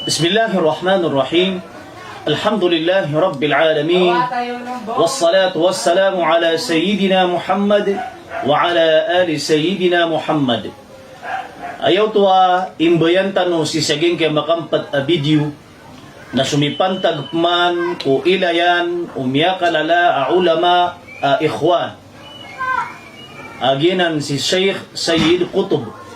Bismillahirrahmanirrahim. Alhamdulillahi Rabbil Alamin. Wassalatu wassalamu ala Sayyidina Muhammad wa ala ali Sayyidina Muhammad. Ayaw tuwa imbayan tano si saging kay makampat a video na sumipantag man o ilayan o miyakalala a ulama a ikhwan. Aginan si Sheikh Sayyid Qutb.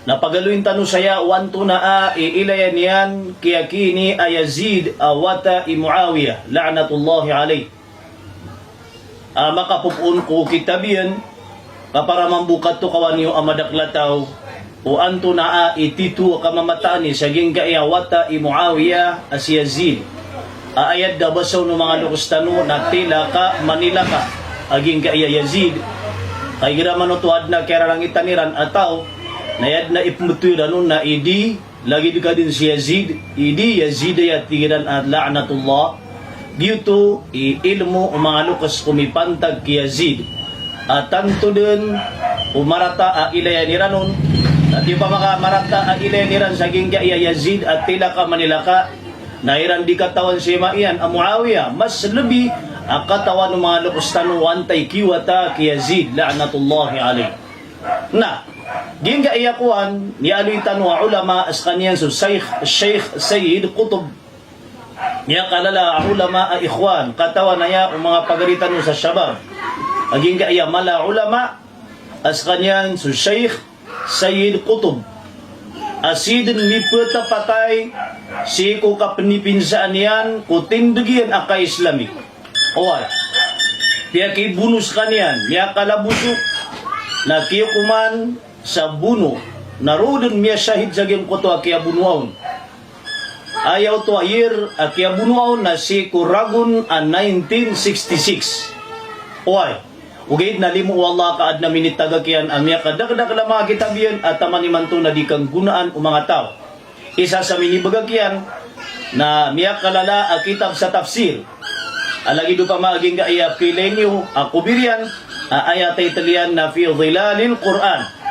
Napagaluin tano saya wanto na iilayan yan kaya kini Yazid awata Muawiyah la'natullahi alayh. Makapupun ko kitabiyan para mambukat to kawan niyo amadaklataw o anto na ititu kamamatani sa gingga wata Muawiyah as Yazid. Ayat da basaw ng mga lukustano na tila ka Manila ka aging kaya Yazid. Kay gira manutuad na kaya lang itaniran ataw nayad na ipmutuira nun na idi lagi ka din si Yazid idi Yazid ay tigiran at la'natullah dito ilmo o mga lukas kumipantag ki Yazid at tanto din umarata ilayaniran nun at di pa makamarata ilayaniran sa gingga iya Yazid at tila ka Manila ka nairan di katawan si Maiyan ang Muawiyah mas lebi ang katawan ng mga lukas tanuan tay kiwata ki Yazid la'natullahi alayh na gingga iyakuan ni aluy tanwa ulama as kanyan so Sheikh Sayyid Qutb niya kalala ulama a ikhwan katawan na ya mga pagalitan sa shabab gingga iya mala ulama as kanyan so Sheikh Sayyid Qutb asidin mipeta patay si ko kapnipinsaan yan ko tindugian aka Islamik oy piya kay bunus kanyan niya kalabusok na kiyukuman sa buno narudon miya syahid sa giyang koto kaya bunuaon ayaw to a year kaya bunuaon na si Kuragun 1966 oy ugid na limu wallah kaad na minitaga kiyan amya kadagdag na mga kitabiyan at tamaniman to na di kang gunaan o mga tao isa sa minibagakyan na miya kalala a kitab sa tafsir alagi do pa maging gaaya pilenyo kubirian ayatay talian na fi dhilalil Quran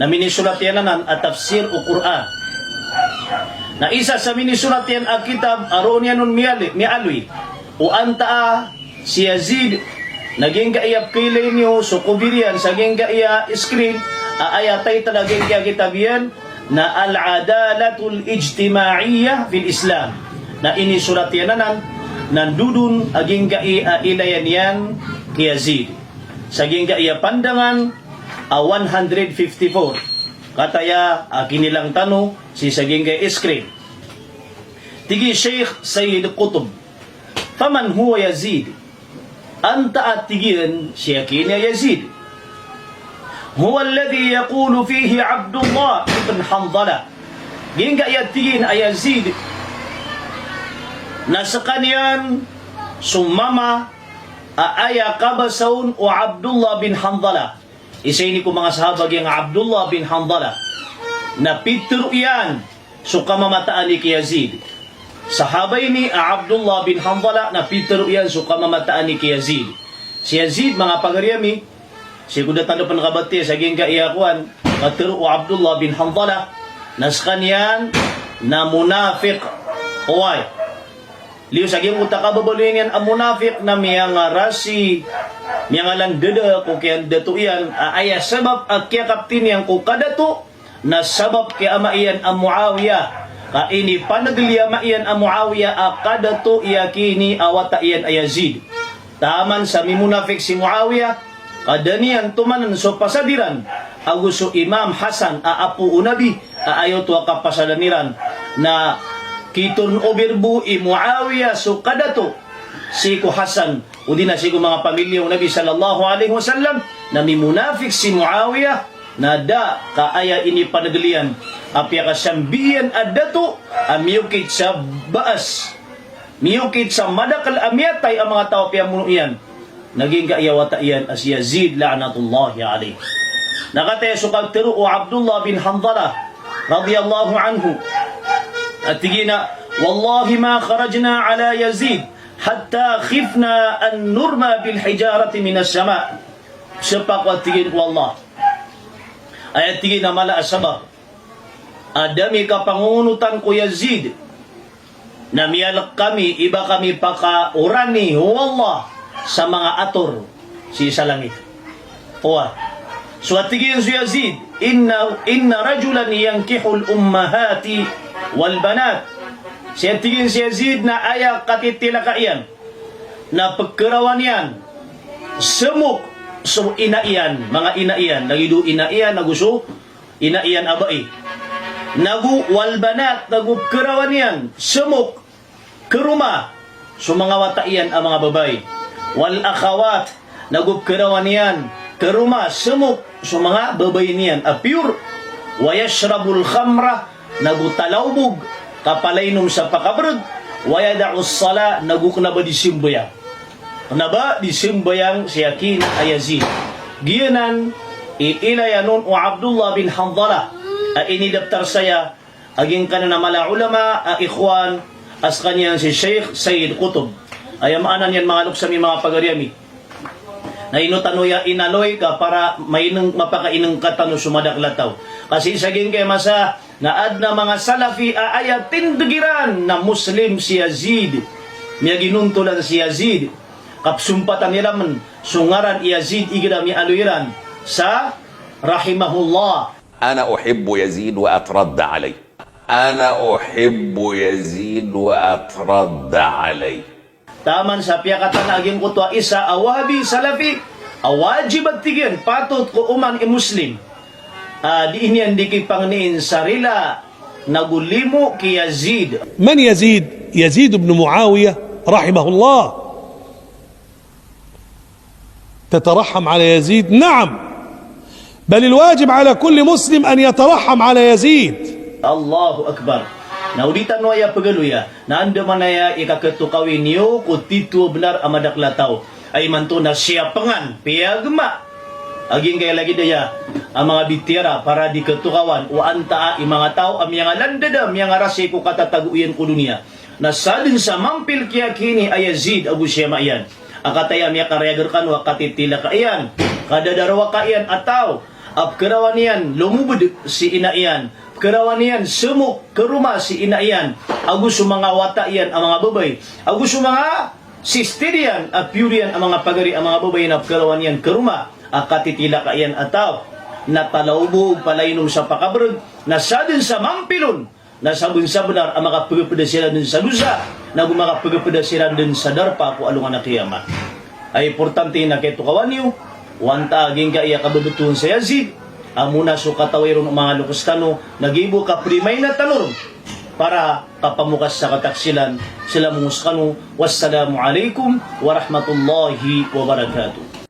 na minisulat yan at tafsir o Quran na isa sa minisulat yan ang kitab aron yan nun mialoy o anta si Yazid naging gaiyap kilay niyo so kubirian sa ging gaiya screen ayatay talaging kaya kitab yan na al-adalatul ijtimaiyah fil Islam na inisulat yan nandudun aging gaiya ilayan yan kay Yazid sa ging gaiya pandangan 154 kataya kinilang tano si saging kay iskrin tigi Sheikh Sayyid Qutb faman huwa Yazid anta at tigian siya kini Yazid huwa alladhi yaqulu fihi Abdullah ibn Hanzala ginga tigin ay Yazid nasa kanyan sumama aya kabasaun o Abdullah bin Hanzala isa ini ko mga sahabag yung Abdullah bin Hanzala na pitro yan so kamamataan ni Yazid. Sahabay ni Abdullah bin Hanzala na pitro yan so kamamataan ni Yazid. Si Yazid mga pagariyami si kudatan pa nakabati sa gingga iyakuan matiro o Abdullah bin Hanzala nas kanyan na munafiq oy liyo sa gingga utakababaluin yan ang munafiq na miyang rasi miyang landada ko kaya dato iyan ay sabab kaya kaptin yan ko kadato na sabab kaya maiyan ang Muawiyah ka ini panagliya maiyan ang Muawiyah kadato iyakini awata iyan ay Yazid taman sa mimunafik si Muawiyah kadanian tumanan so pasadiran aguso Imam Hasan apo unabi ayaw to kapasalaniran na kitun oberbu Muawiyah so kadato si ko Hasan o di na si ko mga pamilya ng Nabi sallallahu alaihi wasallam na mimunafik si Muawiyah na da kaaya ini panagalian apya kasambiyan adato amiyukit sa baas miyukit sa madakal amyatay ang mga tao piya muno iyan naging kaiyawata iyan as Yazid la'natullahi alayh nakataya so kagtiro o Abdullah bin Hanzala radiyallahu anhu at tigina wallahi ma kharajna ala Yazid hatta khifna an nurma bil hijarati minas sama siapa ko tigin wallah ayat tigin na mala asabab adami kapangunutan ko Yazid, na miyalak kami, iba kami pakaurani, Allah, sa mga ator, si isa langit. Uwa. So at tigil si Yazid, inna rajulan yankihul ummahati wal banat. Siya tigil si Yazid na ayak katitilakaian, na pagkarawan yan, semuk, so inaian, mga inaian, nagido inaian, naguso, inaian abai. Nagu walbanat, nagu kerawan yan, semuk, keruma, so mga wataian ang mga babay. Wal akhawat, nagu kerawan yan, keruma, semuk, so mga babay niyan, apure. Wayashrabul khamra, nagu talawbog, kapalainom sa pakabrod. Wayada'us sala, nagu knaba di simbayang. Naba di simbayang si Yakin Yazid. Giyanan, iilayanon o Abdullah bin Hanzala, inidaptar saya, aging kanan na mala ulama, ikhwan, as kanyan si Sheikh Sayyid Qutb. Ayamaanan yan mga luksami mga pagaryami. Na inutanoya inaloy ka para mainang mapakainang katano sumadaklataw. Kasi isaging kay masa, naad na mga salafi aaya tindugiran na Muslim si Yazid. Miya ginuntulan si Yazid. Kapsumpatan nila man, sungaran Yazid igira mi aluiran sa rahimahullah. أنا أحب يزيد وأترد عليه. أنا أحب يزيد وأترد عليه. Taman sa piyakatan aging kutwa isa awabi salafi awajib at tigyan patut ko uman muslim. Di inian di kipangniin sarila nagulimo ki Yazid. من يزيد؟ يزيد بن معاوية رحمه الله. تترحم على يزيد؟ نعم، بل الواجب على كل مسلم أن يترحم على يزيد. Allahu Akbar. Nauditan waya pagaluya na anda manaya ikaketukawin niyo kutitu benar amadak lataw ay manto na siya pengan piyagma aging kaya lagi daya ang mga bitira para diketukawan o antaa ang mga tao ang mga landada mga rasi ko katataguyan ko dunia na sadin sa mampil kiya kini ay Yazid abu siya mayan akataya miya kareagar kanwa katitila kaiyan kadadarawa kaiyan ataw apkarawan yan lumubod si inaiyan karawan yan semuk ke rumah si inaiyan agus mga wata yan ang mga babay agus mga sisterian apurian ang mga pagari ang mga babay na karawan yan ke rumah akatitila kaiyan ataw natalawbog palainom sa pakabrod nasadin sa mampilon nasabun sa benar ang mga pagpedasiran din sa dusa na mga pagpedasiran din sa darpa ko alungan na kiyamat ay importante na kay tukawan niyo wanta aging kaya kababutun sa Yazid amuna so katawairon ng mga lukustano nagibo ka primay na tanong para kapamukas sa kataksilan sila mumuskano wassalamu alaikum warahmatullahi wabarakatuh.